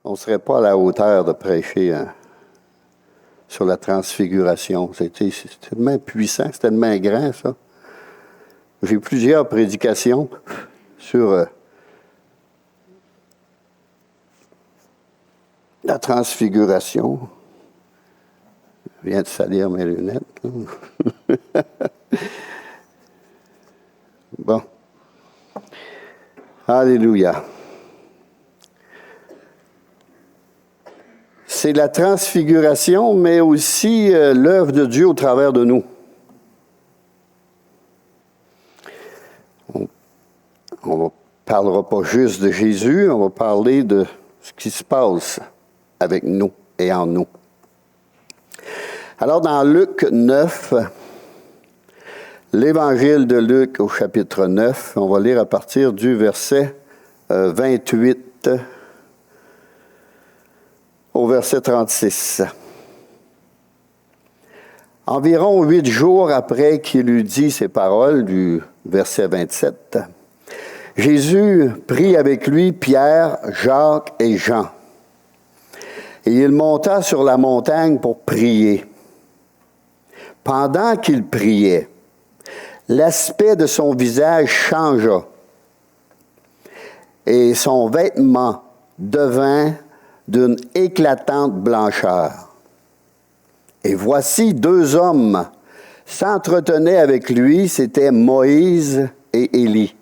On ne serait pas à la hauteur de prêcher sur la transfiguration. C'est tellement puissant, c'est tellement grand, ça. J'ai plusieurs prédications sur la transfiguration. Je viens de salir mes lunettes. Bon. Alléluia. C'est la transfiguration, mais aussi l'œuvre de Dieu au travers de nous. On ne parlera pas juste de Jésus, on va parler de ce qui se passe avec nous et en nous. Alors, dans Luc 9, l'Évangile de Luc au chapitre 9, on va lire à partir du verset 28 au verset 36. Environ 8 jours après qu'il eut dit ces paroles du verset 27, Jésus prit avec lui Pierre, Jacques et Jean. Et il monta sur la montagne pour prier. Pendant qu'il priait, l'aspect de son visage changea et son vêtement devint d'une éclatante blancheur. Et voici 2 hommes s'entretenaient avec lui, c'étaient Moïse et Élie,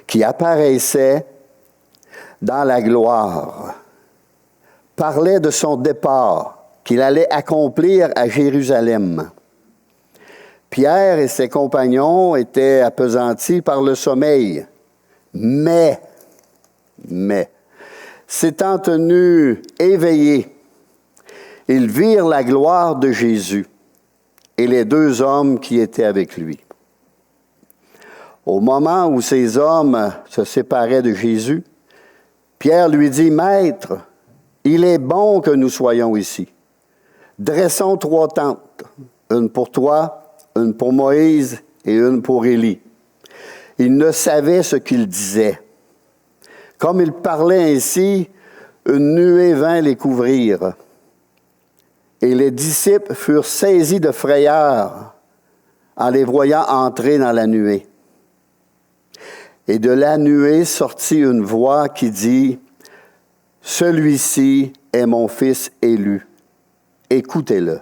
qui apparaissaient dans la gloire, parlaient de son départ, qu'il allait accomplir à Jérusalem. Pierre et ses compagnons étaient appesantis par le sommeil, mais, s'étant tenus éveillés, ils virent la gloire de Jésus et les 2 hommes qui étaient avec lui. Au moment où ces hommes se séparaient de Jésus, Pierre lui dit, « Maître, il est bon que nous soyons ici. Dressons 3 tentes, une pour toi, une pour Moïse et une pour Élie. » Il ne savait ce qu'il disait. Comme il parlait ainsi, une nuée vint les couvrir. Et les disciples furent saisis de frayeur en les voyant entrer dans la nuée. Et de la nuée sortit une voix qui dit, « Celui-ci est mon fils élu. Écoutez-le. »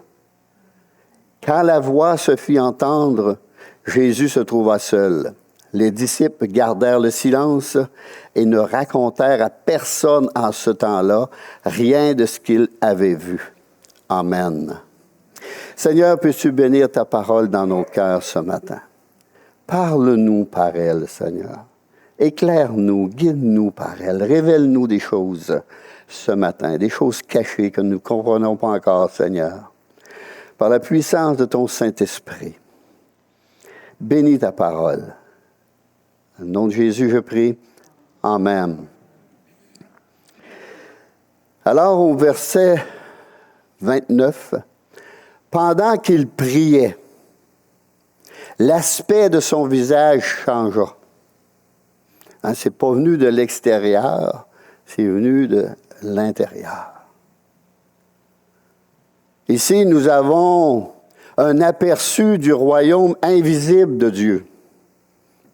Quand la voix se fit entendre, Jésus se trouva seul. Les disciples gardèrent le silence et ne racontèrent à personne en ce temps-là rien de ce qu'ils avaient vu. Amen. Seigneur, peux-tu bénir ta parole dans nos cœurs ce matin? Parle-nous par elle, Seigneur. Éclaire-nous, guide-nous par elle. Révèle-nous des choses ce matin, des choses cachées que nous ne comprenons pas encore, Seigneur. Par la puissance de ton Saint-Esprit, bénis ta parole. Au nom de Jésus, je prie. Amen. Alors, au verset 29, pendant qu'il priait, l'aspect de son visage changea. Hein, c'est pas venu de l'extérieur, c'est venu de l'intérieur. Ici, nous avons un aperçu du royaume invisible de Dieu.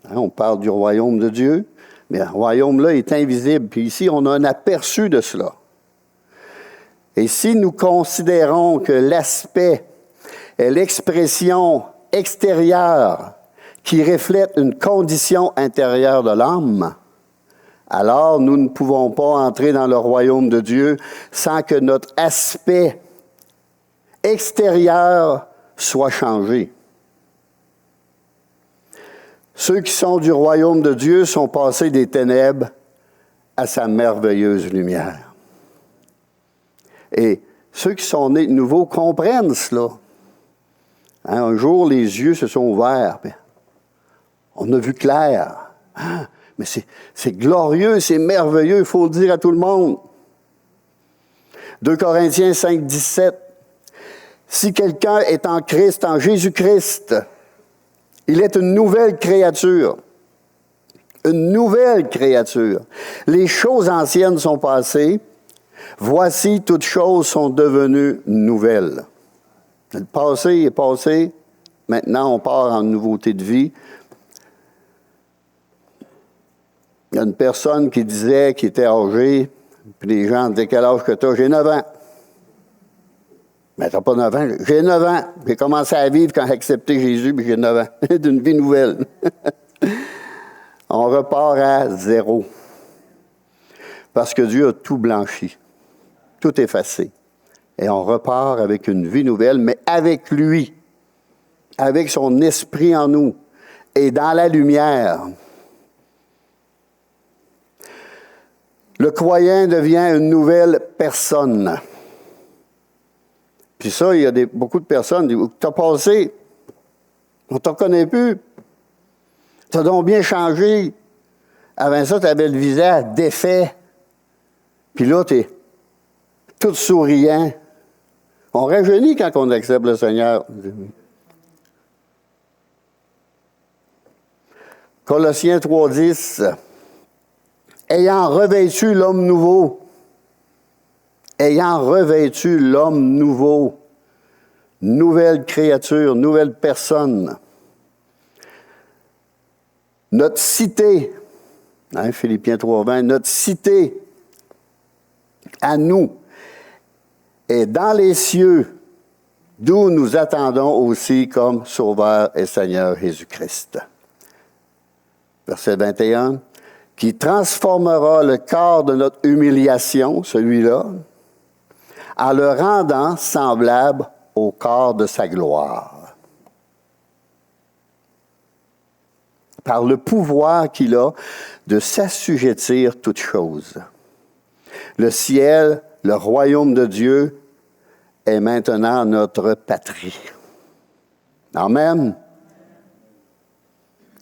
Hein, on parle du royaume de Dieu, mais le royaume-là est invisible. Puis ici, on a un aperçu de cela. Et si nous considérons que l'aspect est l'expression extérieure qui reflète une condition intérieure de l'homme, alors nous ne pouvons pas entrer dans le royaume de Dieu sans que notre aspect extérieur soient changés. Ceux qui sont du royaume de Dieu sont passés des ténèbres à sa merveilleuse lumière. Et ceux qui sont nés de nouveau comprennent cela. Hein, un jour, les yeux se sont ouverts. On a vu clair. Hein, mais c'est glorieux, c'est merveilleux, il faut le dire à tout le monde. 2 Corinthiens 5, 17. Si quelqu'un est en Christ, en Jésus-Christ, il est une nouvelle créature. Une nouvelle créature. Les choses anciennes sont passées. Voici, toutes choses sont devenues nouvelles. Le passé est passé. Maintenant, on part en nouveauté de vie. Il y a une personne qui disait, qui était âgée, puis les gens disaient, quel âge que tu as? J'ai 9 ans. Mais t'as pas 9 ans. J'ai 9 ans. J'ai commencé à vivre quand j'ai accepté Jésus, puis j'ai 9 ans. D'une vie nouvelle. On repart à zéro. Parce que Dieu a tout blanchi. Tout effacé. Et on repart avec une vie nouvelle, mais avec lui. Avec son esprit en nous. Et dans la lumière. Le croyant devient une nouvelle personne. Puis ça, il y a beaucoup de personnes qui disent, t'as passé, on ne te reconnaît plus. T'as donc bien changé. Avant ça, tu avais le visage défait. Puis là, tu es tout souriant. On rajeunit quand on accepte le Seigneur. Colossiens 3,10. Ayant revêtu l'homme nouveau. Ayant revêtu l'homme nouveau. Nouvelle créature, nouvelle personne. Notre cité, hein, Philippiens 3,20, notre cité à nous est dans les cieux, d'où nous attendons aussi comme Sauveur et Seigneur Jésus-Christ. Verset 21, qui transformera le corps de notre humiliation, celui-là, en le rendant semblable au corps de sa gloire. Par le pouvoir qu'il a de s'assujettir toutes choses. Le ciel, le royaume de Dieu, est maintenant notre patrie. Amen.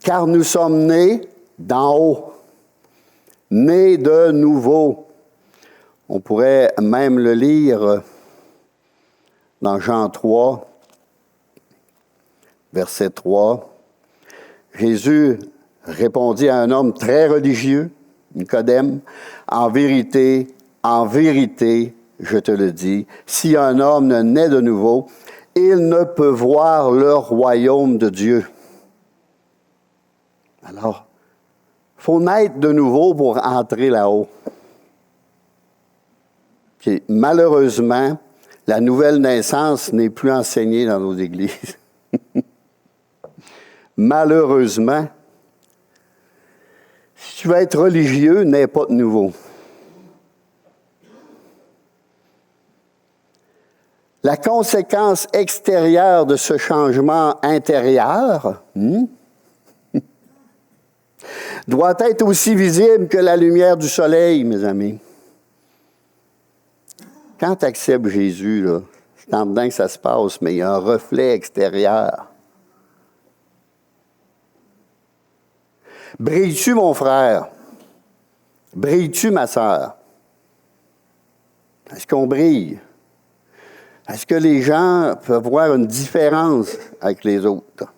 Car nous sommes nés d'en haut, nés de nouveau. On pourrait même le lire dans Jean 3, verset 3. Jésus répondit à un homme très religieux, Nicodème, en vérité, je te le dis, si un homme ne naît de nouveau, il ne peut voir le royaume de Dieu. Alors, il faut naître de nouveau pour entrer là-haut. Puis, malheureusement, la nouvelle naissance n'est plus enseignée dans nos églises. Malheureusement, si tu veux être religieux, n'aie pas de nouveau. La conséquence extérieure de ce changement intérieur doit être aussi visible que la lumière du soleil, mes amis. Quand tu acceptes Jésus, là, c'est en dedans que ça se passe, mais il y a un reflet extérieur. Brilles-tu, mon frère? Brilles-tu, ma sœur? Est-ce qu'on brille? Est-ce que les gens peuvent voir une différence avec les autres?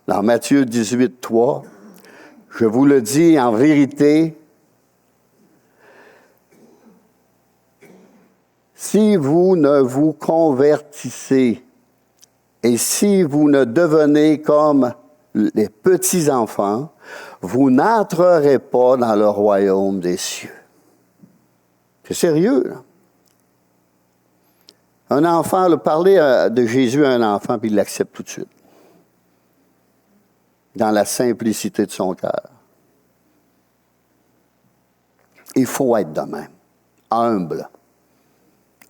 Dans Matthieu 18, 3, je vous le dis en vérité, si vous ne vous convertissez et si vous ne devenez comme les petits-enfants, vous n'entrerez pas dans le royaume des cieux. C'est sérieux, là. Un enfant, parler de Jésus à un enfant, puis il l'accepte tout de suite. Dans la simplicité de son cœur. Il faut être de même. Humble.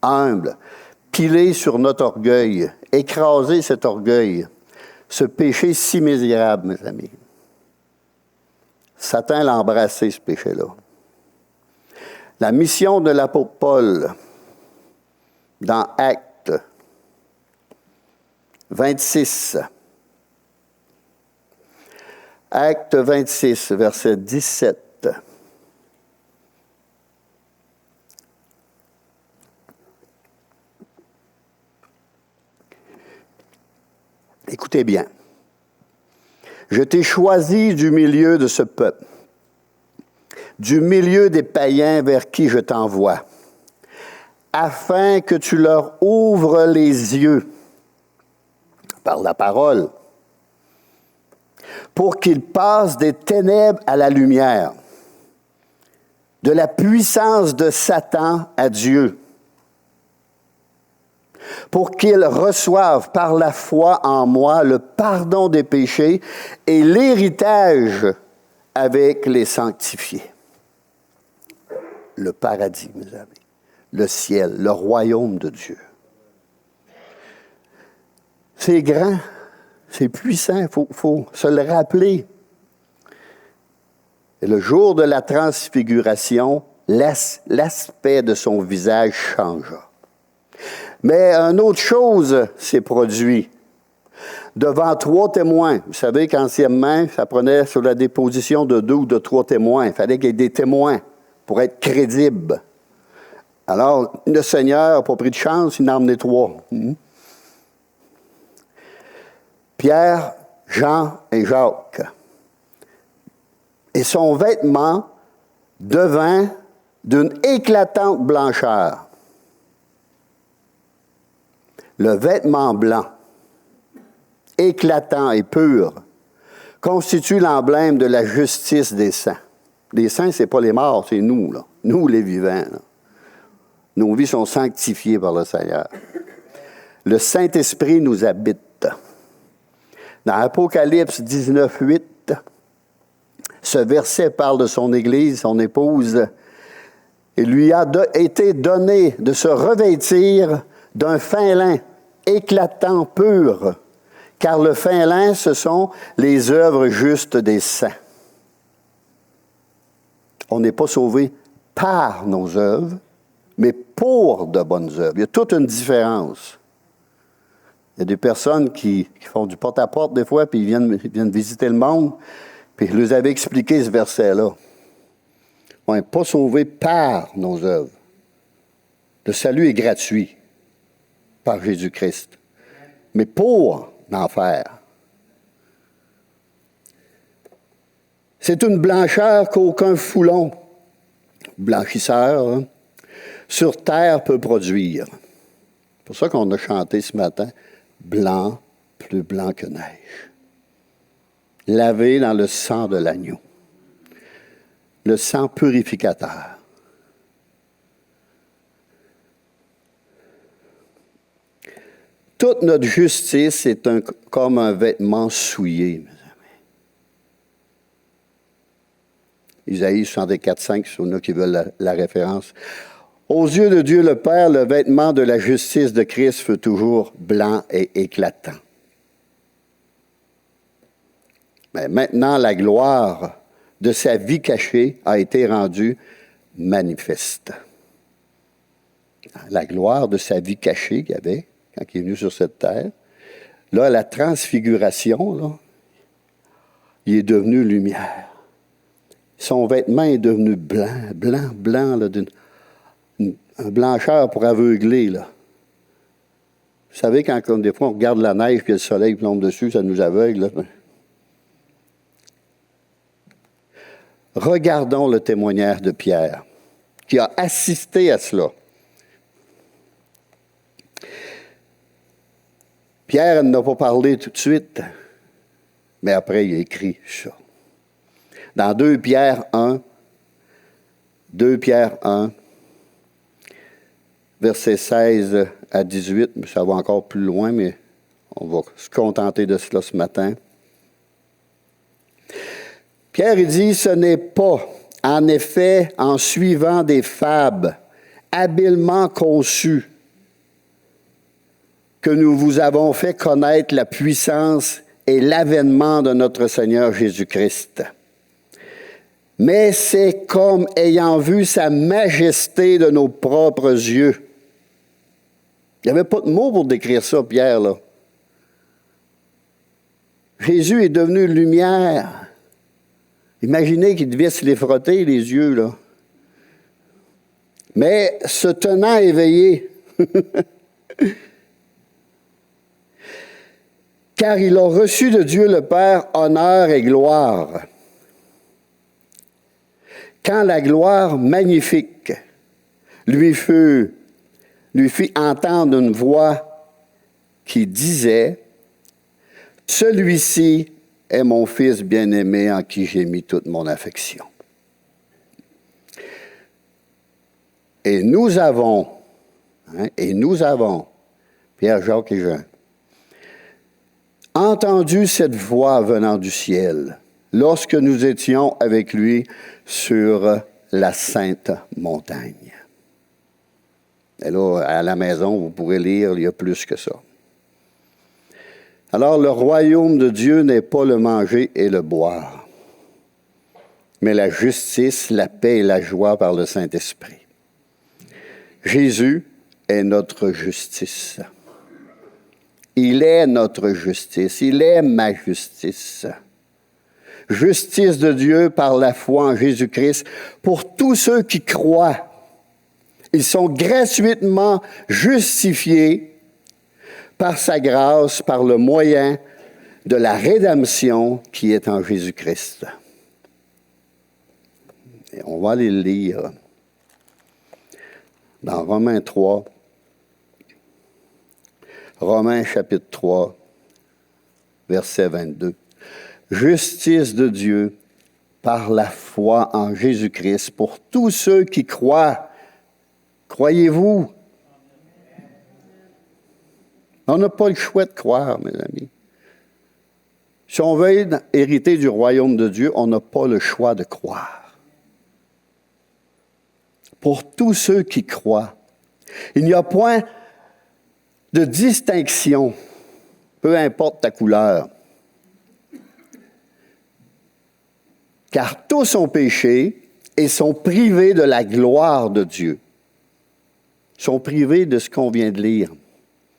humble, piler sur notre orgueil, écraser cet orgueil, ce péché si misérable, mes amis. Satan l'a embrassé, ce péché-là. La mission de l'apôtre Paul, dans Actes 26, Actes 26, verset 17. Écoutez bien. Je t'ai choisi du milieu de ce peuple, du milieu des païens vers qui je t'envoie, afin que tu leur ouvres les yeux par la parole, pour qu'ils passent des ténèbres à la lumière, de la puissance de Satan à Dieu, pour qu'ils reçoivent par la foi en moi le pardon des péchés et l'héritage avec les sanctifiés. Le paradis, mes amis, le ciel, le royaume de Dieu. C'est grand, c'est puissant, il faut se le rappeler. Et le jour de la transfiguration, l'aspect de son visage changea. Mais une autre chose s'est produite. Devant 3 témoins. Vous savez qu'anciennement, ça prenait sur la déposition de 2 ou de 3 témoins. Il fallait qu'il y ait des témoins pour être crédible. Alors, le Seigneur n'a pas pris de chance, il en a emmené 3. Pierre, Jean et Jacques. Et son vêtement devint d'une éclatante blancheur. Le vêtement blanc, éclatant et pur, constitue l'emblème de la justice des saints. Les saints, ce n'est pas les morts, c'est nous, là. Nous, les vivants. Là. Nos vies sont sanctifiées par le Seigneur. Le Saint-Esprit nous habite. Dans Apocalypse 19, 8, ce verset parle de son Église, son épouse. Il lui a été donné de se revêtir d'un fin lin éclatant, pur, car le fin lin, ce sont les œuvres justes des saints. On n'est pas sauvé par nos œuvres, mais pour de bonnes œuvres. Il y a toute une différence. Il y a des personnes qui font du porte-à-porte des fois, puis ils viennent visiter le monde, puis je leur avais expliqué ce verset-là. On n'est pas sauvé par nos œuvres. Le salut est gratuit par Jésus-Christ. Mais pour en faire. C'est une blancheur qu'aucun foulon, blanchisseur, sur terre peut produire. C'est pour ça qu'on a chanté ce matin, blanc, plus blanc que neige. Lavé dans le sang de l'agneau. Le sang purificateur. Toute notre justice est comme un vêtement souillé, mes amis. Isaïe 64, 5, c'est ceux qui veulent la référence. Aux yeux de Dieu le Père, le vêtement de la justice de Christ fut toujours blanc et éclatant. Mais maintenant, la gloire de sa vie cachée a été rendue manifeste. La gloire de sa vie cachée qu'il y avait quand il est venu sur cette terre. Là, la transfiguration, là, il est devenu lumière. Son vêtement est devenu blanc, là, un blancheur pour aveugler, là. Vous savez, quand des fois on regarde la neige et le soleil plombe dessus, ça nous aveugle, là. Regardons le témoignage de Pierre, qui a assisté à cela. Pierre n'a pas parlé tout de suite, mais après, il a écrit ça. Dans 2 Pierre 1, versets 16 à 18, ça va encore plus loin, mais on va se contenter de cela ce matin. Pierre, il dit, ce n'est pas, en effet, en suivant des fables habilement conçu, que nous vous avons fait connaître la puissance et l'avènement de notre Seigneur Jésus-Christ. Mais c'est comme ayant vu sa majesté de nos propres yeux. Il n'y avait pas de mots pour décrire ça, Pierre, là. Jésus est devenu lumière. Imaginez qu'il devait se les frotter, les yeux, là. Mais se tenant éveillé, car il a reçu de Dieu le Père honneur et gloire. Quand la gloire magnifique lui fit entendre une voix qui disait, « Celui-ci est mon Fils bien-aimé en qui j'ai mis toute mon affection. » Et nous avons, Pierre, Jacques et Jean, entendu cette voix venant du ciel lorsque nous étions avec lui sur la sainte montagne. Et là, à la maison, vous pourrez lire, il y a plus que ça. Alors, le royaume de Dieu n'est pas le manger et le boire, mais la justice, la paix et la joie par le Saint-Esprit. Jésus est notre justice. Il est notre justice. Il est ma justice. Justice de Dieu par la foi en Jésus-Christ pour tous ceux qui croient. Ils sont gratuitement justifiés par sa grâce, par le moyen de la rédemption qui est en Jésus-Christ. Et on va aller le lire dans Romains 3. Romains chapitre 3, verset 22. Justice de Dieu par la foi en Jésus-Christ pour tous ceux qui croient. Croyez-vous? On n'a pas le choix de croire, mes amis. Si on veut hériter du royaume de Dieu, on n'a pas le choix de croire. Pour tous ceux qui croient, il n'y a point de distinction, peu importe ta couleur. Car tous ont péché et sont privés de la gloire de Dieu. Ils sont privés de ce qu'on vient de lire,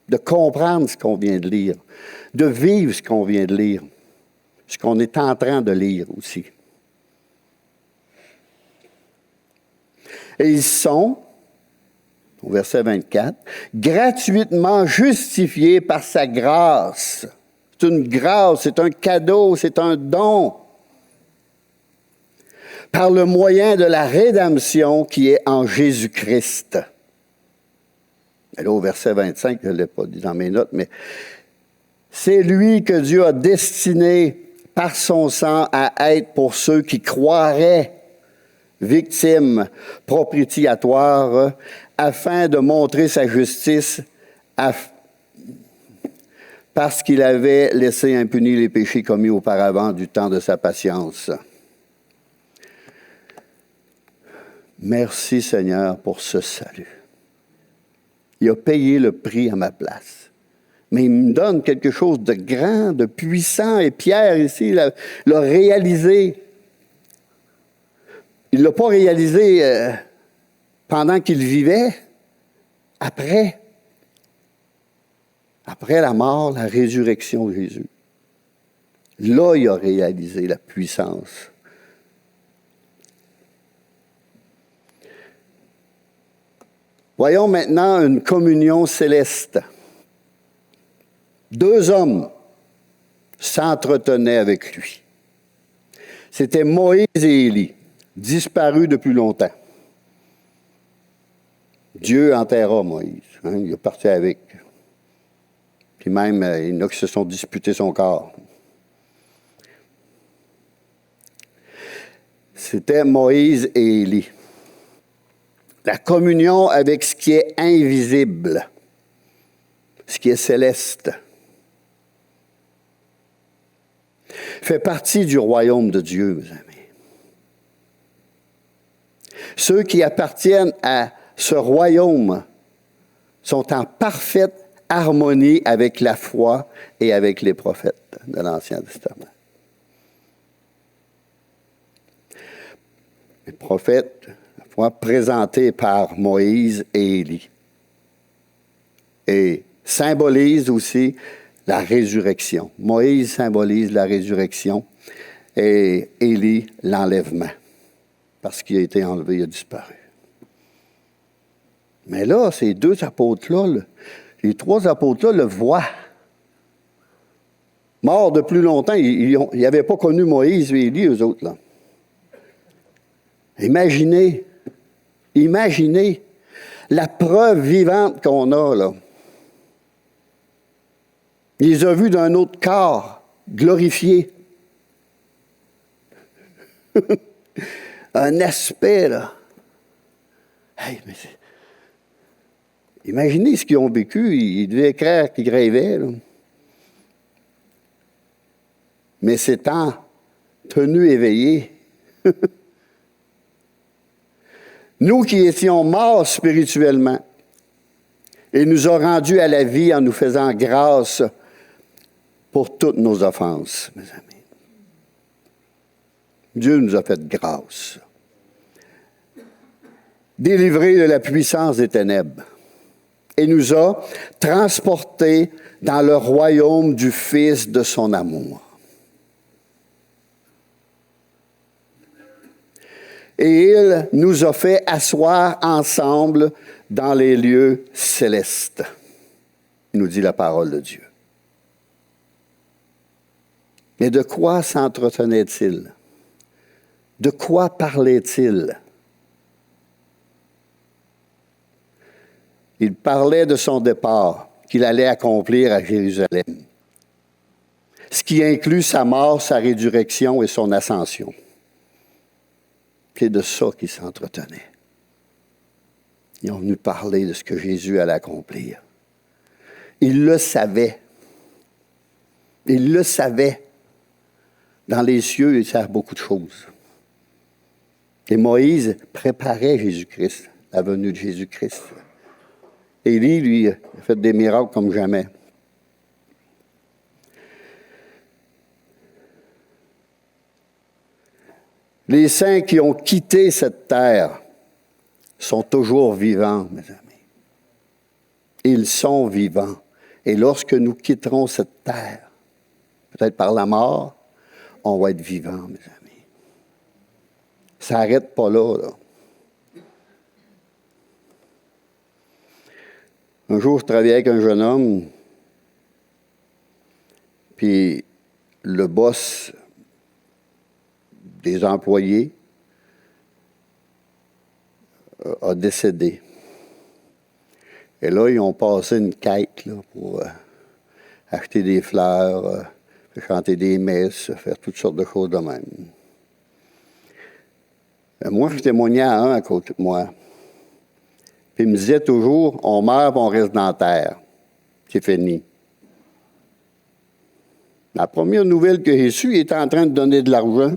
de comprendre ce qu'on vient de lire, de vivre ce qu'on vient de lire, ce qu'on est en train de lire aussi. Et ils sont, au verset 24, gratuitement justifiés par sa grâce. C'est une grâce, c'est un cadeau, c'est un don. Par le moyen de la rédemption qui est en Jésus-Christ. Et là, au verset 25, je ne l'ai pas dit dans mes notes, mais c'est lui que Dieu a destiné par son sang à être pour ceux qui croiraient victimes propitiatoires afin de montrer sa justice parce qu'il avait laissé impunis les péchés commis auparavant du temps de sa patience. Merci Seigneur pour ce salut. Il a payé le prix à ma place. Mais il me donne quelque chose de grand, de puissant. Et Pierre, ici, l'a réalisé. Il ne l'a pas réalisé pendant qu'il vivait. Après la mort, la résurrection de Jésus. Là, il a réalisé la puissance. Voyons maintenant une communion céleste. 2 hommes s'entretenaient avec lui. C'était Moïse et Élie, disparus depuis longtemps. Dieu enterra Moïse. Il est parti avec. Puis même, il y en a qui se sont disputés son corps. C'était Moïse et Élie. La communion avec ce qui est invisible, ce qui est céleste, fait partie du royaume de Dieu, mes amis. Ceux qui appartiennent à ce royaume sont en parfaite harmonie avec la foi et avec les prophètes de l'Ancien Testament. Les prophètes, la foi, présentés par Moïse et Élie. Et symbolisent aussi la résurrection. Moïse symbolise la résurrection et Élie l'enlèvement. Parce qu'il a été enlevé, il a disparu. Mais là, ces deux apôtres-là, les trois apôtres-là le voient. Morts de plus longtemps, ils n'avaient pas connu Moïse et Élie, eux autres, là. Imaginez la preuve vivante qu'on a, là. Il les a vus d'un autre corps, glorifié. Un aspect, là. Hey, mais imaginez ce qu'ils ont vécu. Ils devaient craindre qu'ils rêvaient, là. Mais s'étant tenus éveillés, nous qui étions morts spirituellement, il nous a rendus à la vie en nous faisant grâce pour toutes nos offenses, mes amis. Dieu nous a fait grâce. Délivrés de la puissance des ténèbres. Et nous a transportés dans le royaume du Fils de son amour. Et il nous a fait asseoir ensemble dans les lieux célestes, nous dit la parole de Dieu. Mais de quoi s'entretenait-il? De quoi parlait-il? Il parlait de son départ, qu'il allait accomplir à Jérusalem, ce qui inclut sa mort, sa résurrection et son ascension. C'est de ça qu'ils s'entretenaient. Ils ont venu parler de ce que Jésus allait accomplir. Ils le savaient. Ils le savaient. Dans les cieux, ils savent beaucoup de choses. Et Moïse préparait Jésus-Christ, la venue de Jésus-Christ. Élie, lui, a fait des miracles comme jamais. Les saints qui ont quitté cette terre sont toujours vivants, mes amis. Ils sont vivants. Et lorsque nous quitterons cette terre, peut-être par la mort, on va être vivants, mes amis. Ça n'arrête pas là, là. Un jour, je travaillais avec un jeune homme, puis le boss des employés a décédé. Et là, ils ont passé une quête là, pour acheter des fleurs, chanter des messes, faire toutes sortes de choses de même. Et moi, je témoignais à un à côté de moi. Puis il me disait toujours, on meurt et on reste dans la terre. C'est fini. La première nouvelle que j'ai eue, il était en train de donner de l'argent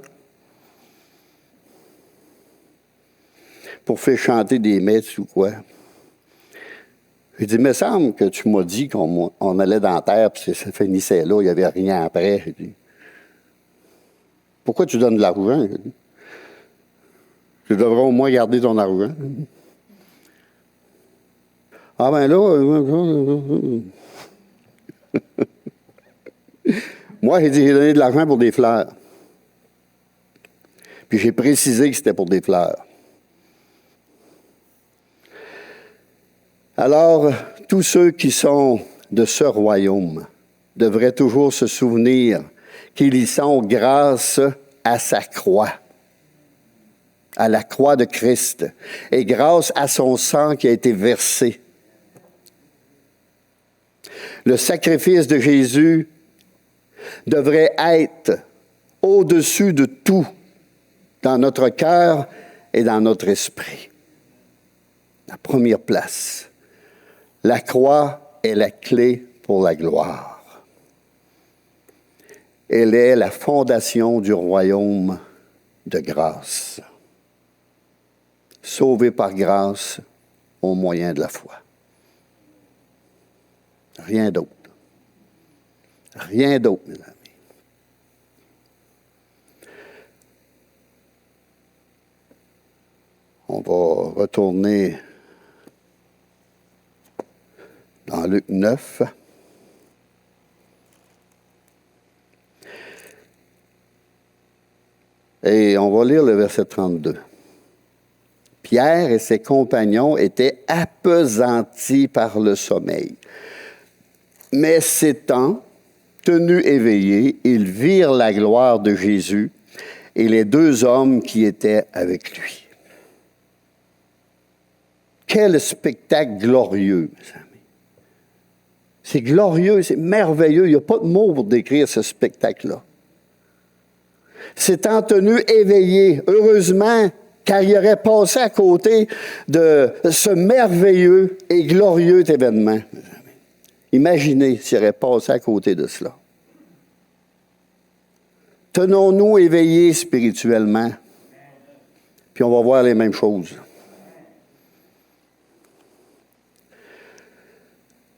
pour faire chanter des messes ou quoi. J'ai dit, il me semble que tu m'as dit qu'on allait dans la terre, puis ça finissait là, il n'y avait rien après. J'ai dit, pourquoi tu donnes de l'argent? Tu devrais au moins garder ton argent. Ah ben là, moi, j'ai dit, j'ai donné de l'argent pour des fleurs. Puis j'ai précisé que c'était pour des fleurs. Alors, tous ceux qui sont de ce royaume devraient toujours se souvenir qu'ils y sont grâce à sa croix, à la croix de Christ, et grâce à son sang qui a été versé. Le sacrifice de Jésus devrait être au-dessus de tout dans notre cœur et dans notre esprit. La première place. La croix est la clé pour la gloire. Elle est la fondation du royaume de grâce. Sauvé par grâce, au moyen de la foi. Rien d'autre. Rien d'autre, mes amis. On va retourner dans Luc 9. Et on va lire le verset 32. Pierre et ses compagnons étaient appesantis par le sommeil. Mais s'étant tenus éveillés, ils virent la gloire de Jésus et les deux hommes qui étaient avec lui. Quel spectacle glorieux, mes amis. C'est glorieux, c'est merveilleux. Il n'y a pas de mots pour décrire ce spectacle-là. S'étant tenu éveillé, heureusement, car il aurait passé à côté de ce merveilleux et glorieux événement. Imaginez s'il aurait passé à côté de cela. Tenons-nous éveillés spirituellement, puis on va voir les mêmes choses.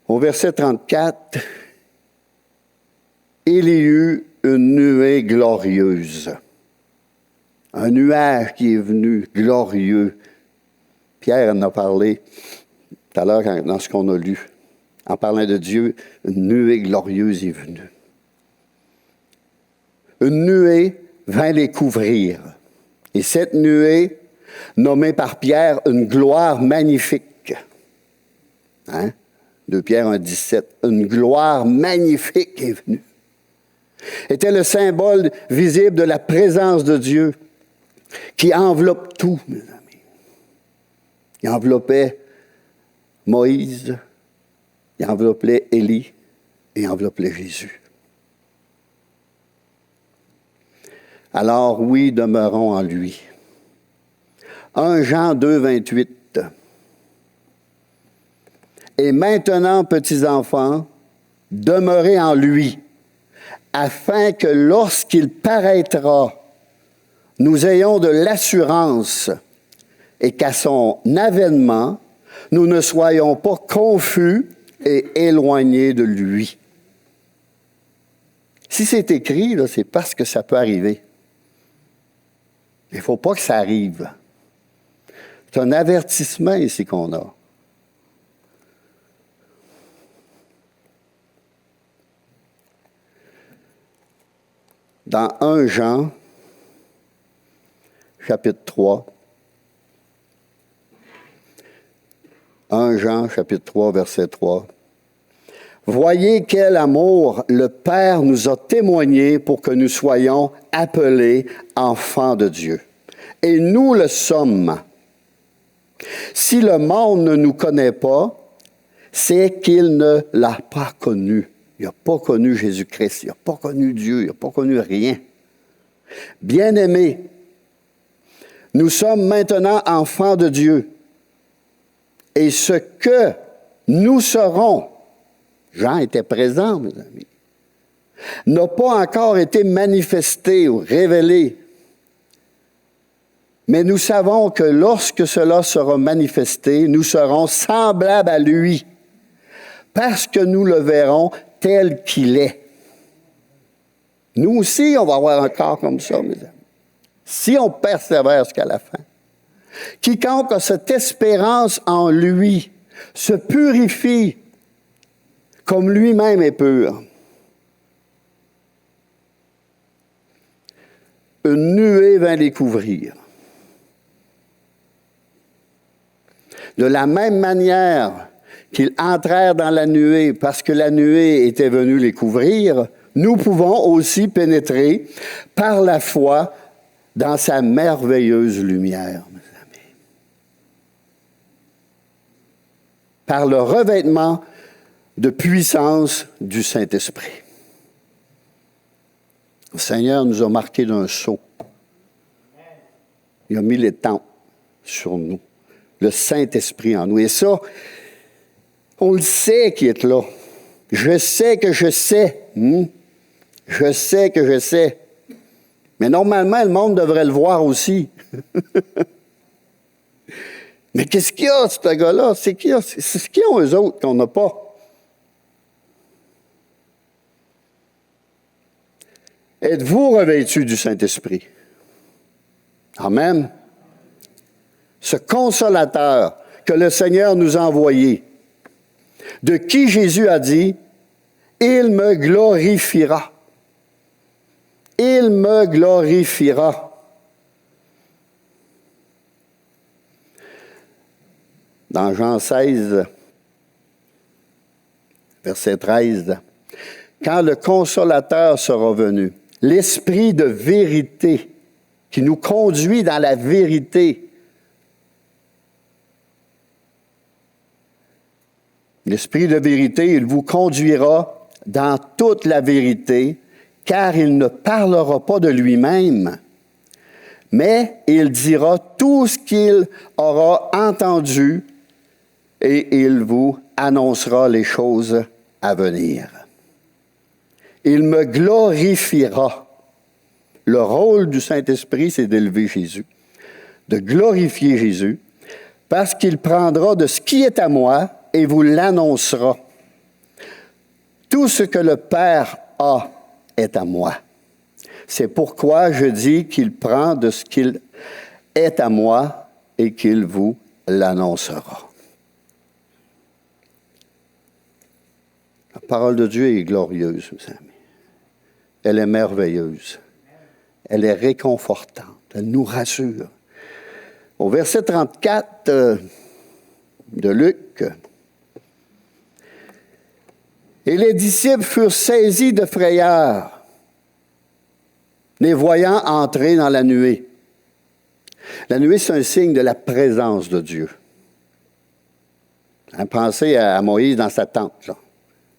Au verset 34, il y eut une nuée glorieuse. Un nuage qui est venu glorieux. Pierre en a parlé tout à l'heure dans ce qu'on a lu. En parlant de Dieu, une nuée glorieuse est venue. Une nuée vint les couvrir. Et cette nuée, nommée par Pierre une gloire magnifique. 2 Pierre 1,17. Une gloire magnifique est venue. Était le symbole visible de la présence de Dieu qui enveloppe tout, mes amis. Il enveloppait Moïse, il enveloppait Élie et il enveloppait Jésus. Alors oui, demeurons en lui. 1 Jean 2, 28. Et maintenant, petits enfants, demeurez en lui, afin que lorsqu'il paraîtra, nous ayons de l'assurance et qu'à son avènement, nous ne soyons pas confus et éloignés de lui. Si c'est écrit, là, c'est parce que ça peut arriver. Il ne faut pas que ça arrive. C'est un avertissement ici qu'on a. Dans 1 Jean, chapitre 3, 1 Jean, chapitre 3, verset 3. Voyez quel amour le Père nous a témoigné pour que nous soyons appelés enfants de Dieu. Et nous le sommes. Si le monde ne nous connaît pas, c'est qu'il ne l'a pas connu. Il n'a pas connu Jésus-Christ, il n'a pas connu Dieu, il n'a pas connu rien. Bien-aimés, nous sommes maintenant enfants de Dieu. Et ce que nous serons, Jean était présent, mes amis, n'a pas encore été manifesté ou révélé. Mais nous savons que lorsque cela sera manifesté, nous serons semblables à lui, parce que nous le verrons tel qu'il est. Nous aussi, on va avoir un corps comme ça, mes amis. Si on persévère jusqu'à la fin. Quiconque a cette espérance en lui se purifie comme lui-même est pur. Une nuée vint les couvrir. De la même manière qu'ils entrèrent dans la nuée parce que la nuée était venue les couvrir, nous pouvons aussi pénétrer par la foi dans sa merveilleuse lumière, mes amis. Par le revêtement de puissance du Saint-Esprit. Le Seigneur nous a marqués d'un sceau. Il a mis les temps sur nous. Le Saint-Esprit en nous. Et ça, on le sait qui est là. Je sais que je sais. Je sais que je sais. Mais normalement, le monde devrait le voir aussi. Mais qu'est-ce qu'il y a, ce gars-là? C'est ce qu'ils ont, eux autres, qu'on n'a pas. Êtes-vous revêtus du Saint-Esprit? Amen. Ce consolateur que le Seigneur nous a envoyé, de qui Jésus a dit, « Il me glorifiera. Il me glorifiera. » Dans Jean 16, verset 13, « Quand le consolateur sera venu, l'Esprit de vérité qui nous conduit dans la vérité, l'Esprit de vérité, il vous conduira dans toute la vérité, car il ne parlera pas de lui-même, mais il dira tout ce qu'il aura entendu et il vous annoncera les choses à venir. Il me glorifiera. Le rôle du Saint-Esprit, c'est d'élever Jésus, de glorifier Jésus, parce qu'il prendra de ce qui est à moi et vous l'annoncera. Tout ce que le Père a est à moi. C'est pourquoi je dis qu'il prend de ce qu'il est à moi et qu'il vous l'annoncera. La parole de Dieu est glorieuse, mes amis. Elle est merveilleuse. Elle est réconfortante. Elle nous rassure. Au verset 34 de Luc, « Et les disciples furent saisis de frayeur, les voyant entrer dans la nuée. » La nuée, c'est un signe de la présence de Dieu. Pensez à Moïse dans sa tente, là.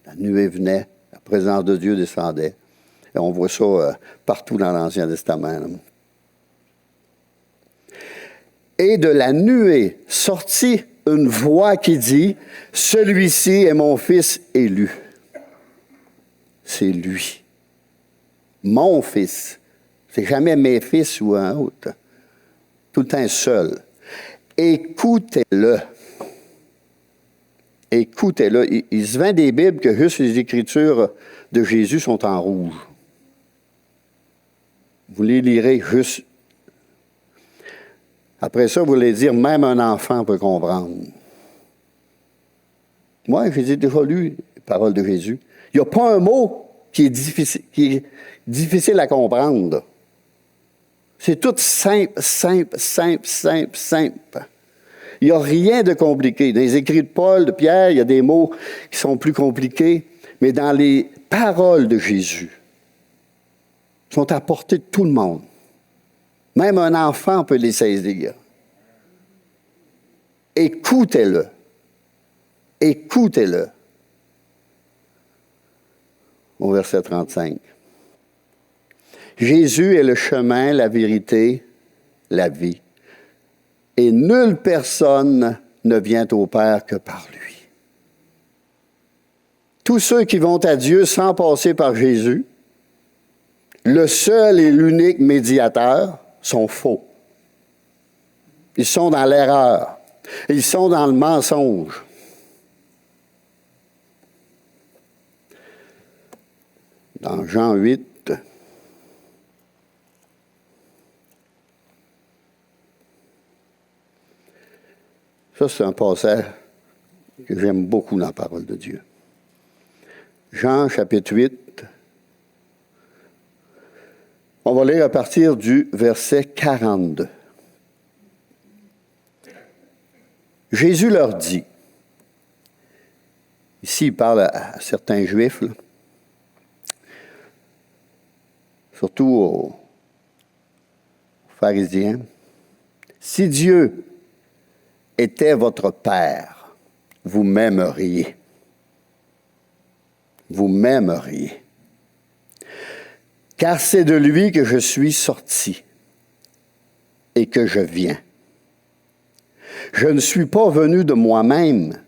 La nuée venait, la présence de Dieu descendait. Et on voit ça partout dans l'Ancien Testament. Là. Et de la nuée sortit une voix qui dit, « Celui-ci est mon fils élu. » C'est lui. Mon fils. C'est jamais mes fils ou un autre. Tout le temps seul. Écoutez-le. Écoutez-le. Il se vend des Bibles que juste les Écritures de Jésus sont en rouge. Vous les lirez juste. Après ça, vous allez dire, même un enfant peut comprendre. Moi, j'ai déjà lu les paroles de Jésus. Il n'y a pas un mot qui est difficile à comprendre. C'est tout simple, simple, simple, simple, simple. Il n'y a rien de compliqué. Dans les écrits de Paul, de Pierre, il y a des mots qui sont plus compliqués, mais dans les paroles de Jésus, sont à portée de tout le monde. Même un enfant peut les saisir. Écoutez-le. Écoutez-le. Au verset 35. Jésus est le chemin, la vérité, la vie. Et nulle personne ne vient au Père que par lui. Tous ceux qui vont à Dieu sans passer par Jésus, le seul et l'unique médiateur, sont faux. Ils sont dans l'erreur. Ils sont dans le mensonge. Dans Jean 8, ça c'est un passage que j'aime beaucoup dans la parole de Dieu. Jean chapitre 8, on va lire à partir du verset 42. Jésus leur dit, ici il parle à certains Juifs, là, surtout aux pharisiens, « Si Dieu était votre Père, vous m'aimeriez. Vous m'aimeriez. Car c'est de lui que je suis sorti et que je viens. Je ne suis pas venu de moi-même,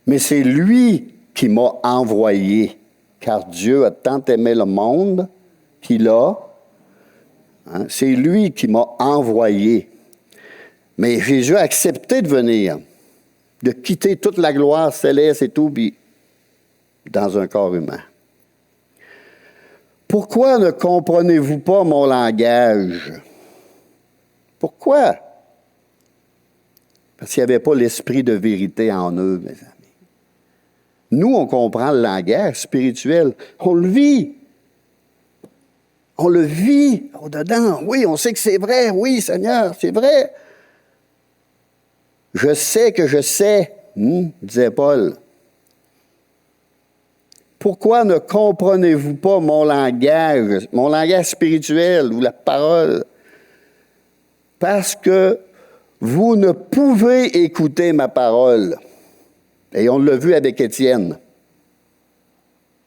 mais c'est lui qui m'a envoyé. Car Dieu a tant aimé le monde qu'il a. C'est lui qui m'a envoyé. Mais Jésus a accepté de venir, de quitter toute la gloire céleste et tout, puis dans un corps humain. Pourquoi ne comprenez-vous pas mon langage? Pourquoi? Parce qu'il n'y avait pas l'esprit de vérité en eux, mes amis. Nous, on comprend le langage spirituel. On le vit. On le vit au-dedans. Oui, on sait que c'est vrai. Oui, Seigneur, c'est vrai. Je sais que je sais, disait Paul. Pourquoi ne comprenez-vous pas mon langage spirituel ou la parole? Parce que vous ne pouvez écouter ma parole. Et on l'a vu avec Étienne.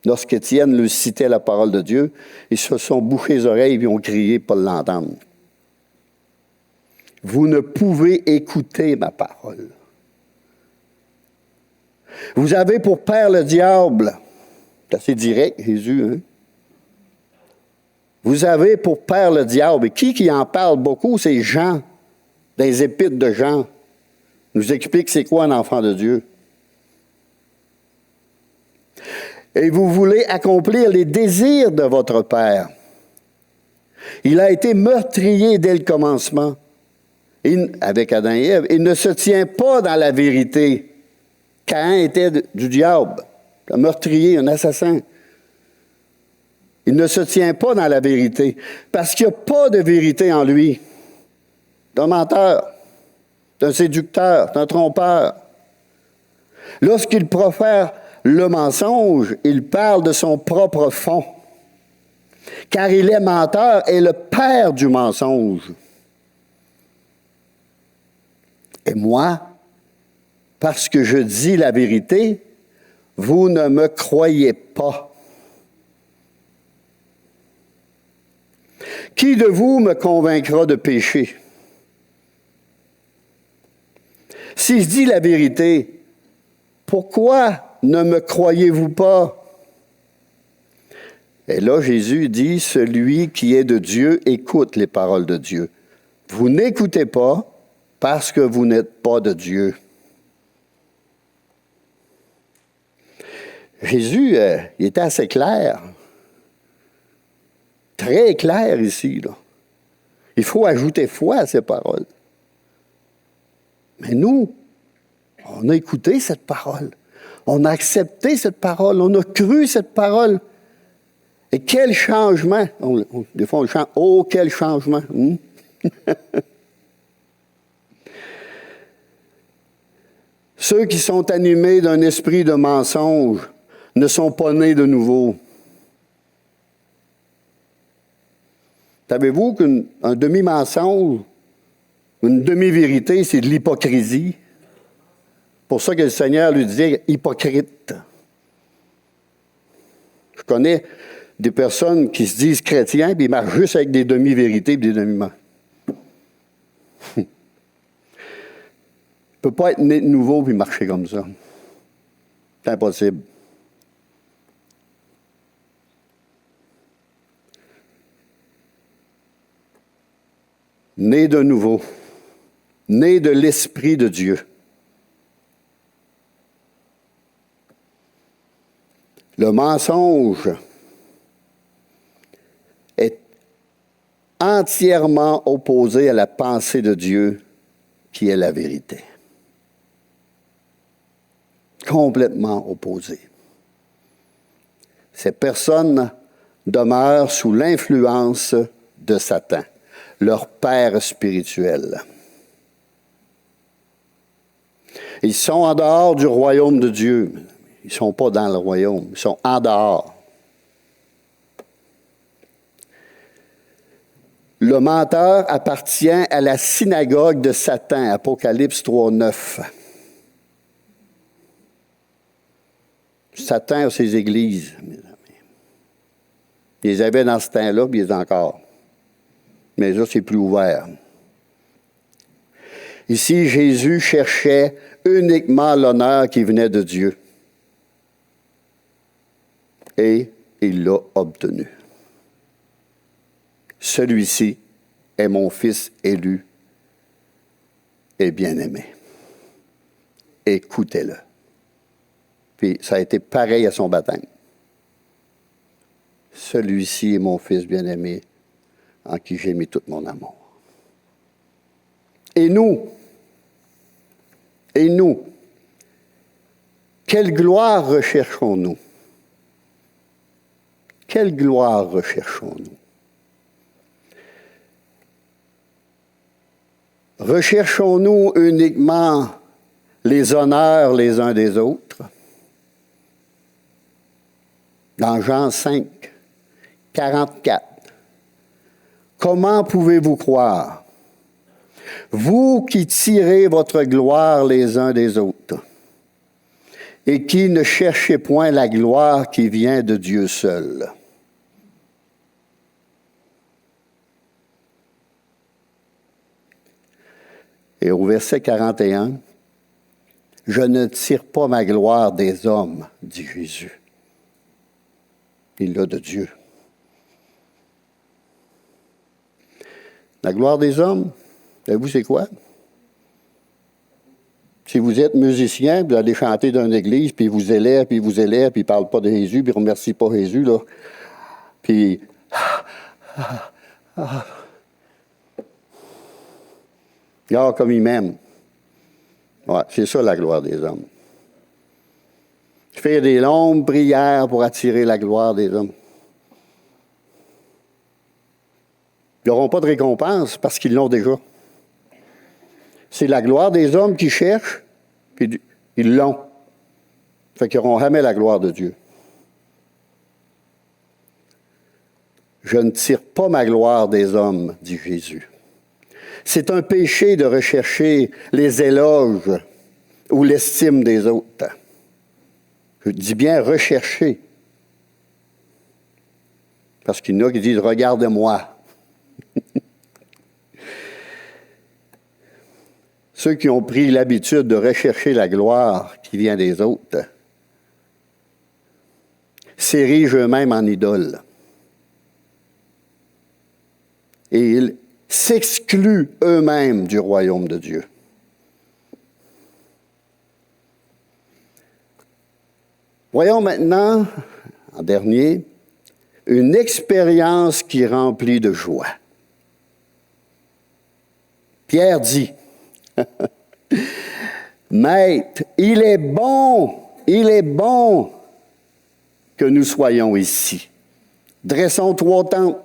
Lorsqu'Étienne lui citait la parole de Dieu, ils se sont bouchés les oreilles et ont crié pour l'entendre. Vous ne pouvez écouter ma parole. Vous avez pour père le diable. C'est assez direct, Jésus, hein? Vous avez pour père le diable. Et qui en parle beaucoup, c'est Jean, dans les épîtres de Jean. Nous explique c'est quoi un enfant de Dieu. Et vous voulez accomplir les désirs de votre père. Il a été meurtrier dès le commencement. Avec Adam et Ève. Il ne se tient pas dans la vérité. Caïn était du diable, un meurtrier, un assassin. Il ne se tient pas dans la vérité, parce qu'il n'y a pas de vérité en lui. C'est un menteur, c'est un séducteur, c'est un trompeur. Lorsqu'il profère le mensonge, il parle de son propre fond, car il est menteur et le père du mensonge. Et moi, parce que je dis la vérité, vous ne me croyez pas. Qui de vous me convaincra de péché? Si je dis la vérité, pourquoi ne me croyez-vous pas? Et là, Jésus dit, celui qui est de Dieu écoute les paroles de Dieu. Vous n'écoutez pas parce que vous n'êtes pas de Dieu. Jésus, il était assez clair. Très clair ici, là. Il faut ajouter foi à ces paroles. Mais nous, on a écouté cette parole. On a accepté cette parole. On a cru cette parole. Et quel changement! Des fois, on chante « Oh, quel changement! » Ceux qui sont animés d'un esprit de mensonge ne sont pas nés de nouveau. Savez-vous qu'un demi-mensonge, une demi-vérité, c'est de l'hypocrisie? Pour ça que le Seigneur lui disait « hypocrite ». Je connais des personnes qui se disent chrétiens, puis ils marchent juste avec des demi-vérités et des demi-mensonges. Il ne peut pas être né de nouveau puis marcher comme ça. C'est impossible. Né de nouveau, né de l'Esprit de Dieu. Le mensonge est entièrement opposé à la pensée de Dieu, qui est la vérité. Complètement opposé. Ces personnes demeurent sous l'influence de Satan, leur père spirituel. Ils sont en dehors du royaume de Dieu. Ils ne sont pas dans le royaume, ils sont en dehors. Le menteur appartient à la synagogue de Satan, Apocalypse 3:9. Satan a ses églises, mes amis. Il les avait dans ce temps-là, puis il les a encore. Mais là, c'est plus ouvert. Ici, Jésus cherchait uniquement l'honneur qui venait de Dieu. Et il l'a obtenu. Celui-ci est mon fils élu, est bien-aimé. Écoutez-le. Puis ça a été pareil à son baptême. Celui-ci est mon Fils bien-aimé, en qui j'ai mis tout mon amour. Et nous, quelle gloire recherchons-nous? Quelle gloire recherchons-nous? Recherchons-nous uniquement les honneurs les uns des autres? Dans Jean 5, 44, comment pouvez-vous croire, vous qui tirez votre gloire les uns des autres, et qui ne cherchez point la gloire qui vient de Dieu seul? Et au verset 41, « Je ne tire pas ma gloire des hommes, dit Jésus. » Il l'a de Dieu. La gloire des hommes, savez-vous c'est quoi? Si vous êtes musicien, vous allez chanter dans une église, puis vous élève, puis il ne parle pas de Jésus, puis il ne remercie pas Jésus, là. Puis... Regarde comme il m'aime. Ouais, c'est ça la gloire des hommes. Faire des longues prières pour attirer la gloire des hommes. Ils n'auront pas de récompense parce qu'ils l'ont déjà. C'est la gloire des hommes qui cherchent, puis ils l'ont. Fait qu'ils n'auront jamais la gloire de Dieu. Je ne tire pas ma gloire des hommes, dit Jésus. C'est un péché de rechercher les éloges ou l'estime des autres. Je dis bien rechercher. Parce qu'il y en a qui disent « Regarde-moi ». Ceux qui ont pris l'habitude de rechercher la gloire qui vient des autres s'érigent eux-mêmes en idoles. Et ils s'excluent eux-mêmes du royaume de Dieu. Voyons maintenant, en dernier, une expérience qui remplit de joie. Pierre dit, « Maître, il est bon que nous soyons ici. Dressons 3 tentes.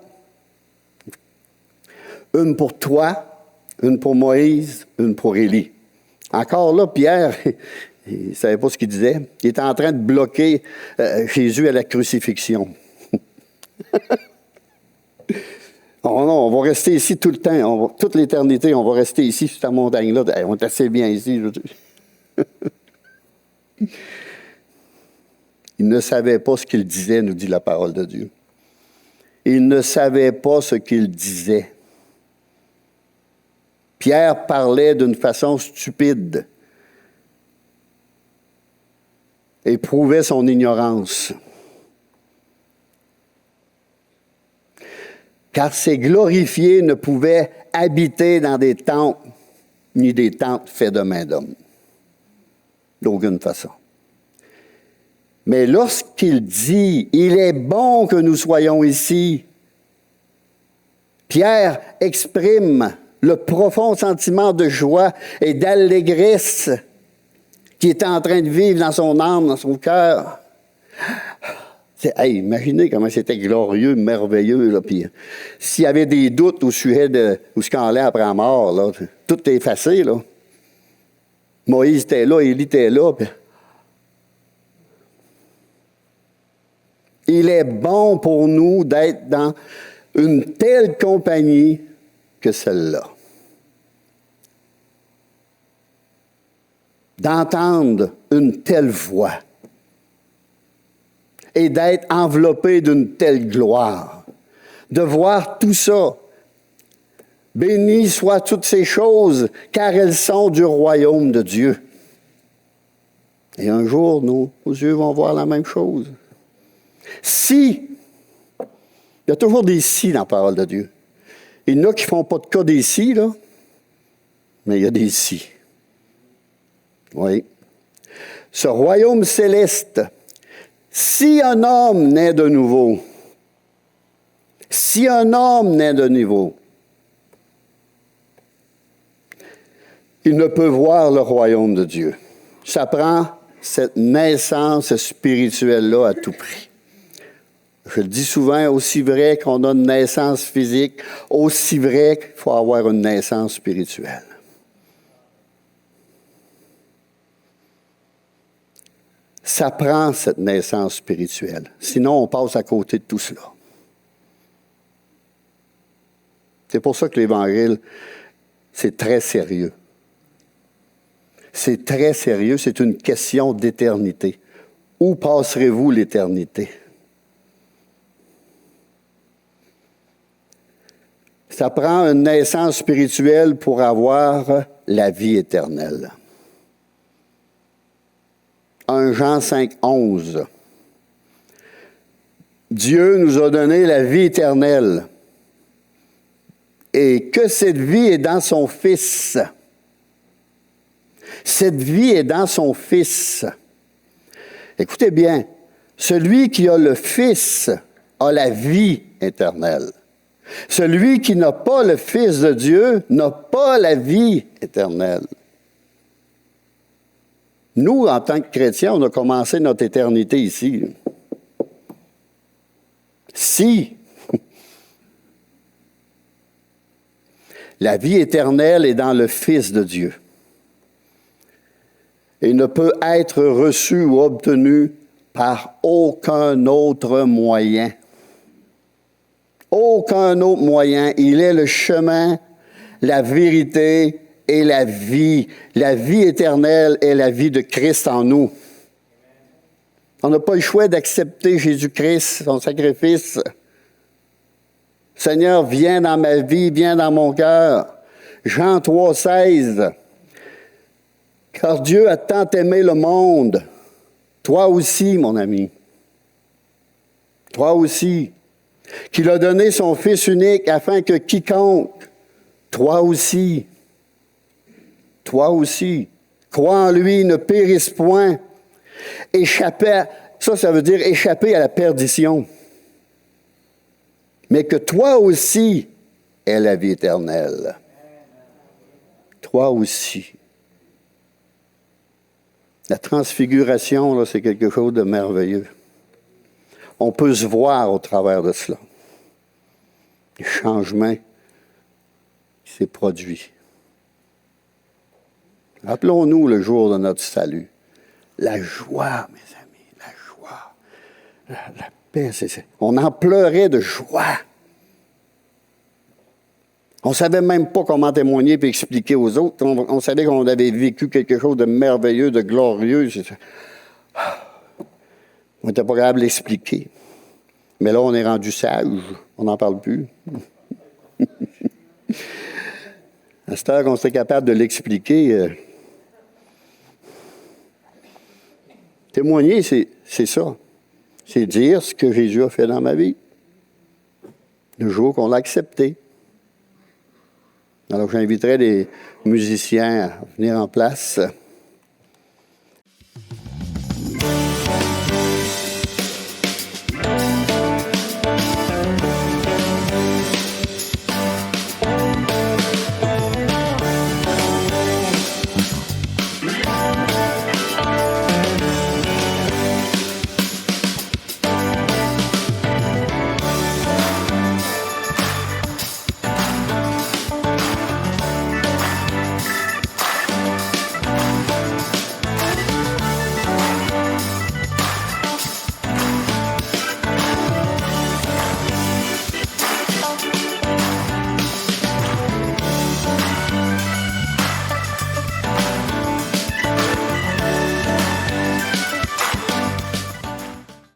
Une pour toi, une pour Moïse, une pour Élie. » Encore là, Pierre, il ne savait pas ce qu'il disait. Il était en train de bloquer Jésus à la crucifixion. Oh non, on va rester ici tout le temps, toute l'éternité, on va rester ici sur cette montagne-là. On est assez bien ici. Il ne savait pas ce qu'il disait, nous dit la parole de Dieu. Il ne savait pas ce qu'il disait. Pierre parlait d'une façon stupide et prouvait son ignorance. Car ces glorifiés ne pouvaient habiter dans des tentes, ni des tentes faites de main d'homme. D'aucune façon. Mais lorsqu'il dit « Il est bon que nous soyons ici », Pierre exprime le profond sentiment de joie et d'allégresse qui est en train de vivre dans son âme, dans son cœur. Hey, imaginez comment c'était glorieux, merveilleux. Là. Puis, s'il y avait des doutes au sujet de où ce qu'on allait après la mort, là, tout est effacé. Là. Moïse était là, Élie était là. Puis... Il est bon pour nous d'être dans une telle compagnie que celle-là. D'entendre une telle voix et d'être enveloppé d'une telle gloire, de voir tout ça. Bénies soient toutes ces choses, car elles sont du royaume de Dieu. Et un jour, nos yeux vont voir la même chose. Si, il y a toujours des si dans la parole de Dieu. Il y en a qui ne font pas de cas des si, là. mais il y a des si. Oui. Ce royaume céleste, si un homme naît de nouveau, si un homme naît de nouveau, il ne peut voir le royaume de Dieu. Ça prend cette naissance spirituelle-là à tout prix. Je le dis souvent, aussi vrai qu'on a une naissance physique, aussi vrai qu'il faut avoir une naissance spirituelle. Ça prend cette naissance spirituelle. Sinon, on passe à côté de tout cela. C'est pour ça que l'Évangile, c'est très sérieux. C'est très sérieux, c'est une question d'éternité. Où passerez-vous l'éternité? Ça prend une naissance spirituelle pour avoir la vie éternelle. 1 Jean 5, 11. Dieu nous a donné la vie éternelle et que cette vie est dans son Fils. Cette vie est dans son Fils. Écoutez bien, celui qui a le Fils a la vie éternelle. Celui qui n'a pas le Fils de Dieu n'a pas la vie éternelle. Nous, en tant que chrétiens, on a commencé notre éternité ici. Si la vie éternelle est dans le Fils de Dieu et ne peut être reçue ou obtenue par aucun autre moyen. Aucun autre moyen. Il est le chemin, la vérité et la vie. La vie éternelle est la vie de Christ en nous. On n'a pas le choix d'accepter Jésus-Christ, son sacrifice. Seigneur, viens dans ma vie, viens dans mon cœur. Jean 3, 16. Car Dieu a tant aimé le monde. Toi aussi, mon ami. Toi aussi. Qu'il a donné son Fils unique afin que quiconque, toi aussi, croit en lui, ne périsse point, ça veut dire échapper à la perdition, mais que toi aussi aies la vie éternelle. Toi aussi. La transfiguration, là, c'est quelque chose de merveilleux. On peut se voir au travers de cela. Le changement qui s'est produit. Rappelons-nous le jour de notre salut. La joie, mes amis, la joie. La paix, on en pleurait de joie. On ne savait même pas comment témoigner et expliquer aux autres. On savait qu'on avait vécu quelque chose de merveilleux, de glorieux. On n'était pas capable de l'expliquer. Mais là, on est rendu sage. On n'en parle plus. À cette heure qu'on serait capable de l'expliquer, témoigner, c'est ça. C'est dire ce que Jésus a fait dans ma vie. Le jour qu'on l'a accepté. Alors, j'inviterai les musiciens à venir en place.